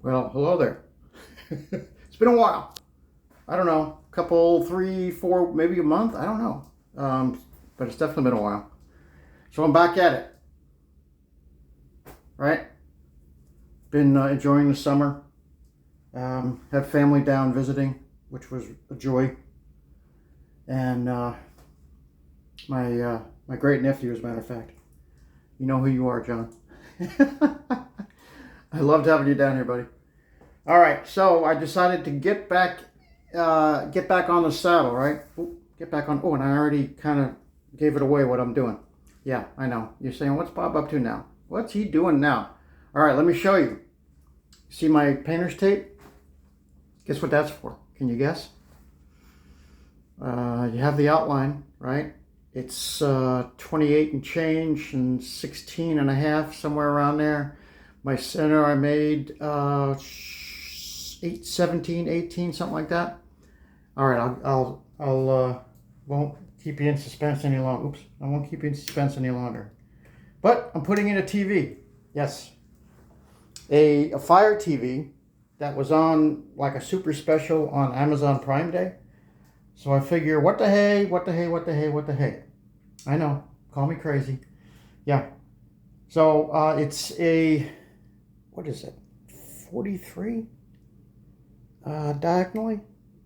Well, hello there. It's been a while. I don't know, a couple, 3, 4, maybe a month. I don't know. But it's definitely been a while. So I'm back at it, right? Been enjoying the summer. Had family down visiting, which was a joy. And my great nephew, as a matter of fact. You know who you are, John. I loved having you down here, buddy. All right, so I decided to get back on the saddle, right? Get back on. Oh, and I already kind of gave it away what I'm doing. Yeah, I know. You're saying, what's Bob up to now? What's he doing now? All right, let me show you. See my painter's tape? Guess what that's for? Can you guess? You have the outline, right? It's 28 and change and 16 and a half, somewhere around there. My center I made 17, 18, something like that. All right, I'll won't keep you in suspense any longer. Oops, I won't keep you in suspense any longer. But I'm putting in a TV. Yes, a Fire TV that was on like a super special on Amazon Prime Day. So I figure, what the hey, what the hey, what the hey, what the hey. I know, call me crazy. Yeah. So it's a, what is it, 43 diagonally?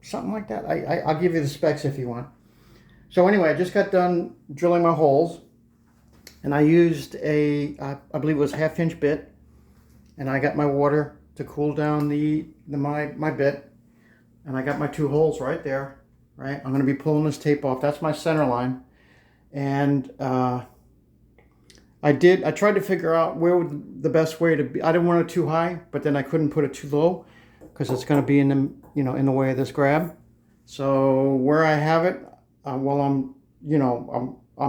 Something like that. I'll give you the specs if you want. So anyway, I just got done drilling my holes, and I used I believe it was half-inch bit, and I got my water to cool down my bit, and I got my two holes right there. Right, I'm going to be pulling this tape off. That's my center line, and I tried to figure out where would the best way to be. I didn't want it too high, but then I couldn't put it too low because it's going to be in in the way of this grab. So where I have it, well, I'm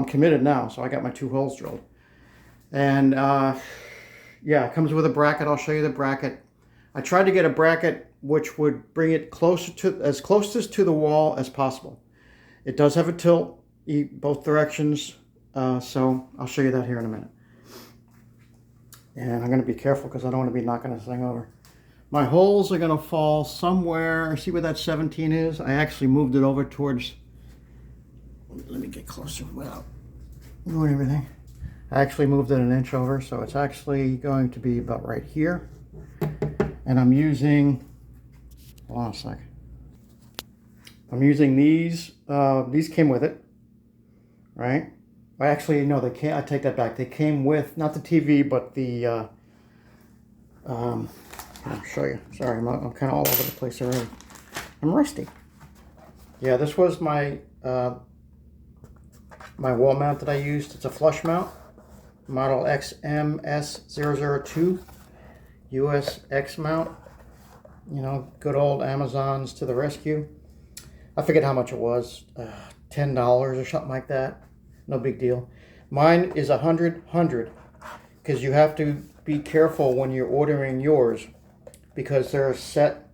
committed now. So I got my two holes drilled, and yeah, it comes with a bracket. I'll show you the bracket. I tried to get a bracket which would bring it as closest to the wall as possible. It does have a tilt both directions, so I'll show you that here in a minute. And I'm going to be careful because I don't want to be knocking this thing over. My holes are going to fall somewhere. See where that 17 is? I actually moved it over towards, let me get closer without doing everything. I actually moved it an inch over, so it's actually going to be about right here. And I'm using, hold on a sec. I'm using these. These came with it, right? I actually, no, they can't. I take that back. They came with, not the TV, but the, I'll show you. Sorry, I'm kind of all over the place already. I'm rusty. Yeah, this was my my wall mount that I used. It's a flush mount, model XMS002 US X mount. You know, good old Amazon's to the rescue. I forget how much it was, $10 or something like that. No big deal. Mine is 100 because you have to be careful when you're ordering yours because there are set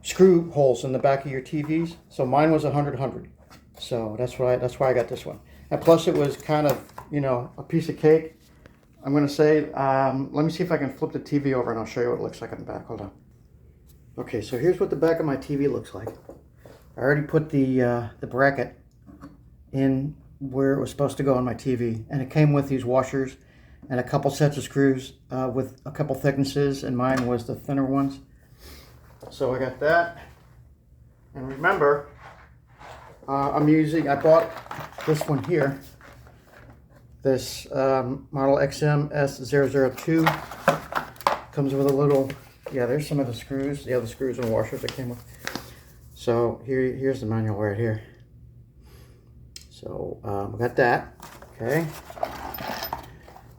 screw holes in the back of your TVs. So mine was 100. So that's why I got this one. And plus it was kind of, a piece of cake. I'm going to say, let me see if I can flip the TV over and I'll show you what it looks like on the back. Hold on. Okay, so here's what the back of my TV looks like. I already put the bracket in where it was supposed to go on my TV, and it came with these washers and a couple sets of screws with a couple thicknesses, and mine was the thinner ones. So I got that. And remember, I bought this one here, this model XMS002. Comes with a little, yeah, there's some of the screws, the other screws and washers that came with. So here's the manual right here. So we got that, okay.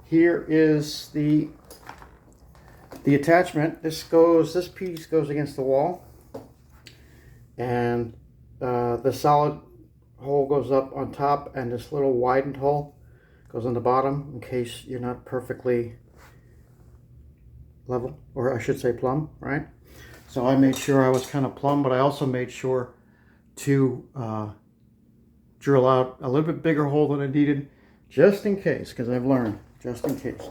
Here is the attachment. This piece goes against the wall, and the solid hole goes up on top, and this little widened hole goes on the bottom in case you're not perfectly level, or I should say plumb, right? So I made sure I was kind of plumb, but I also made sure to drill out a little bit bigger hole than I needed, just in case, because I've learned, just in case.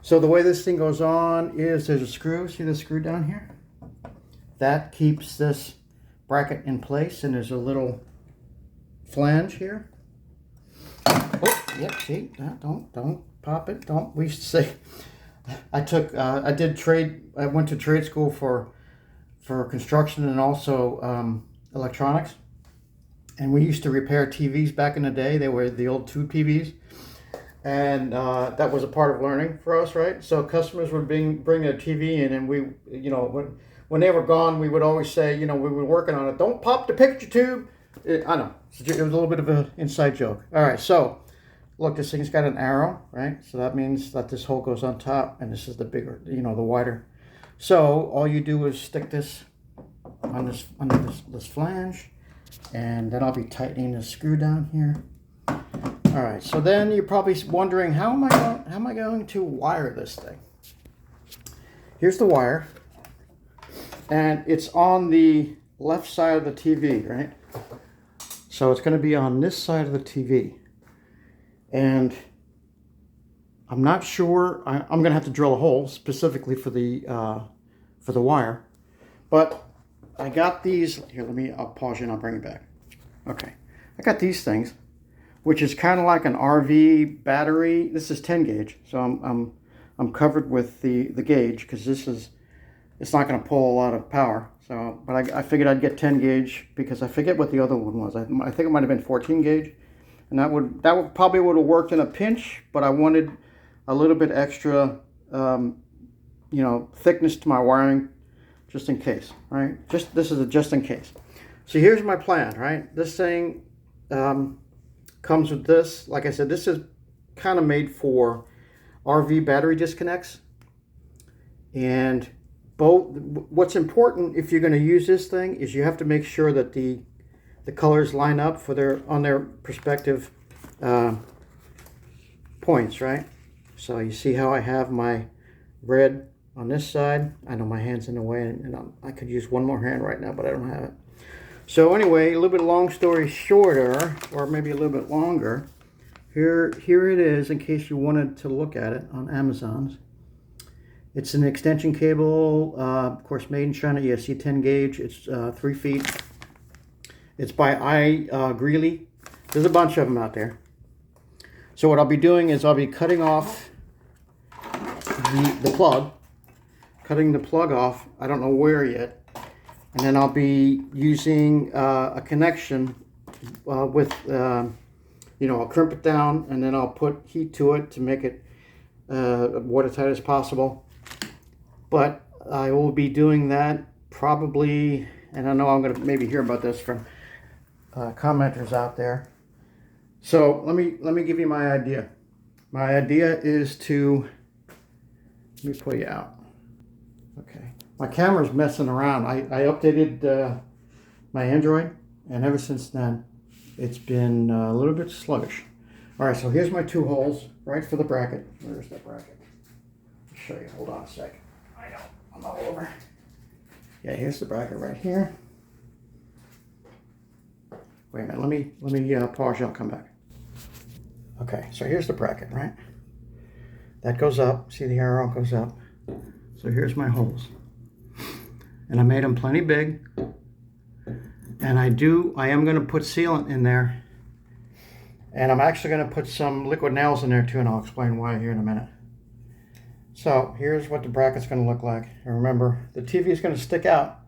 So the way this thing goes on is there's a screw. See the screw down here? That keeps this bracket in place, and there's a little flange here. Oh, yep, see, don't pop it. Don't, we used to say, I went to trade school for construction and also electronics. And we used to repair TVs back in the day. They were the old tube TVs. And that was a part of learning for us, right? So customers would bring a TV in, and we, when they were gone, we would always say, we were working on it. Don't pop the picture tube. I know, it was a little bit of an inside joke. All right, so look, this thing's got an arrow, right? So that means that this hole goes on top, and this is the bigger, the wider. So all you do is stick this on under this flange, and then I'll be tightening the screw down here. All right, so then you're probably wondering, how am I going to wire this thing? Here's the wire, and it's on the left side of the TV, right? So it's going to be on this side of the TV, and I'm not sure. I'm going to have to drill a hole specifically for the wire, but I got these here. I'll pause you and I'll bring it back. Okay, I got these things, which is kind of like an RV battery. This is 10 gauge, so I'm covered with the gauge, because it's not going to pull a lot of power. So, but I figured I'd get 10 gauge because I forget what the other one was. I think it might have been 14 gauge, and that would probably would have worked in a pinch. But I wanted a little bit extra, thickness to my wiring, just in case, right? This is a just in case. So here's my plan, right? This thing comes with this. Like I said, this is kind of made for RV battery disconnects. And what's important if you're going to use this thing is you have to make sure that the colors line up on their respective points, right? So you see how I have my red on this side. I know my hand's in the way, and I could use one more hand right now, but I don't have it. So anyway, a little bit long story shorter, or maybe a little bit longer, here it is, in case you wanted to look at it on Amazon's. It's an extension cable, of course, made in China. You see 10 gauge. It's 3 feet. It's by Greeley. There's a bunch of them out there. So what I'll be doing is I'll be cutting off the plug. Cutting the plug off. I don't know where yet. And then I'll be using a connection with, I'll crimp it down, and then I'll put heat to it to make it watertight as possible. But I will be doing that probably, and I know I'm going to maybe hear about this from commenters out there. So let me give you my idea. My idea is to, let me pull you out. Okay, my camera's messing around. I updated my Android, and ever since then it's been a little bit sluggish. All right, so here's my 2 holes right for the bracket. Where's that bracket? I'll show you. Hold on a sec. I know, I'm all over. Yeah, here's the bracket right here. Wait a minute, let me pause you, I'll come back. Okay, so here's the bracket, right? That goes up, see the arrow goes up. So here's my holes. And I made them plenty big. And I am gonna put sealant in there. And I'm actually gonna put some liquid nails in there too, and I'll explain why here in a minute. So here's what the bracket's going to look like. And remember, the TV is going to stick out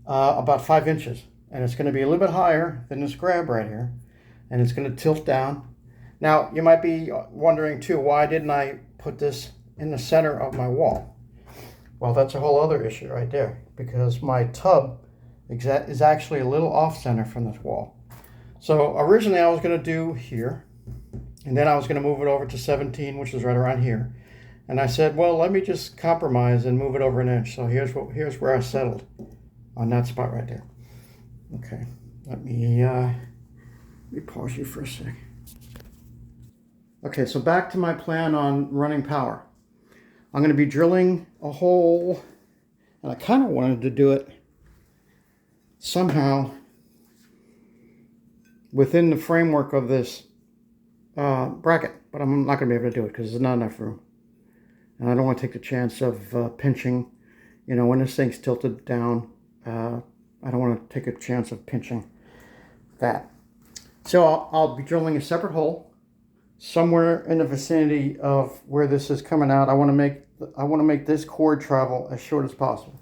about 5 inches. And it's going to be a little bit higher than this grab right here. And it's going to tilt down. Now, you might be wondering too, why didn't I put this in the center of my wall? Well, that's a whole other issue right there. Because my tub is actually a little off center from this wall. So originally I was going to do here. And then I was going to move it over to 17, which is right around here. And I said, well, let me just compromise and move it over an inch. So here's where I settled on that spot right there. Okay, let me pause you for a sec. Okay, so back to my plan on running power. I'm going to be drilling a hole, and I kind of wanted to do it somehow within the framework of this bracket, but I'm not going to be able to do it because there's not enough room. And I don't want to take the chance of pinching. You know, when this thing's tilted down, I don't want to take a chance of pinching that. So I'll be drilling a separate hole somewhere in the vicinity of where this is coming out. I want to make this cord travel as short as possible.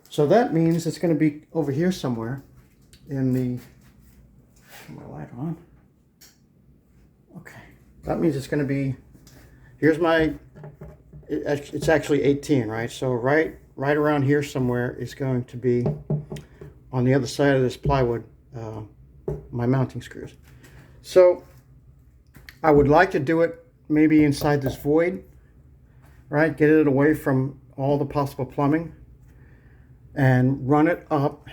So that means it's going to be over here somewhere in the, turn my light on. Okay, that means it's going to be, here's my, it's actually 18, right? So right around here somewhere is going to be on the other side of this plywood, my mounting screws. So I would like to do it maybe inside this void, right? Get it away from all the possible plumbing and run it up.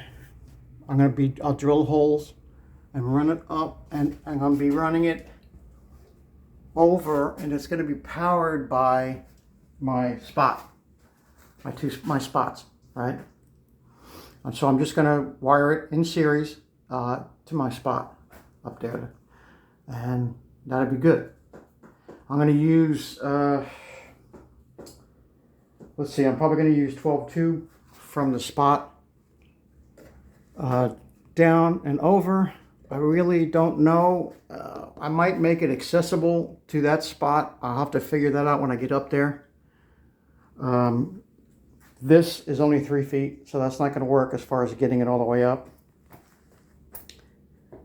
I'll drill holes and run it up, and I'm going to be running it over, and it's going to be powered by my spot, my spots, right? And so I'm just going to wire it in series to my spot up there, and that'll be good. I'm going to use, let's see, I'm probably going to use 12-2 from the spot down and over. I really don't know. I might make it accessible to that spot. I'll have to figure that out when I get up there. This is only 3 feet, so that's not going to work as far as getting it all the way up.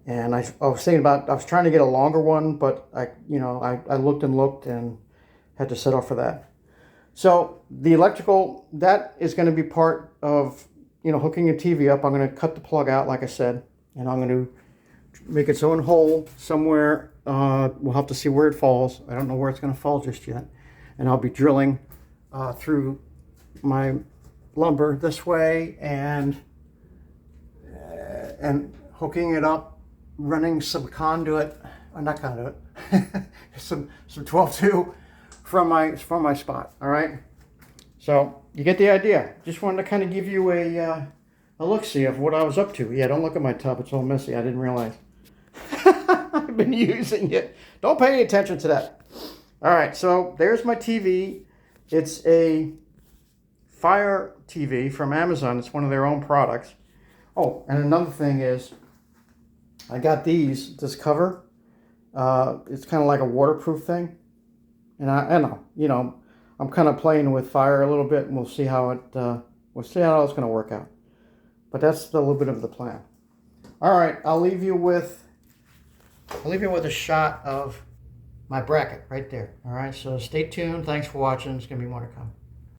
And I was thinking about, I was trying to get a longer one, but I looked and looked and had to settle for that. So the electrical, that is going to be part of, hooking a TV up. I'm going to cut the plug out, like I said, and I'm going to make its own hole somewhere. We'll have to see where it falls. I don't know where it's going to fall just yet. And I'll be drilling through my lumber this way and hooking it up, running some conduit, not conduit, some 12-2 from my spot. All right. So you get the idea. Just wanted to kind of give you a look-see of what I was up to. Yeah, don't look at my tub. It's all messy. I didn't realize. I've been using it. Don't pay any attention to that. All right, so there's my TV. It's a Fire TV from Amazon. It's one of their own products. Oh, and another thing is, I got this cover. It's kind of like a waterproof thing. And I know, I'm kind of playing with fire a little bit, and we'll see how it's going to work out. But that's a little bit of the plan. All right, I'll leave you with a shot of my bracket right there. All right, so stay tuned. Thanks for watching. There's going to be more to come.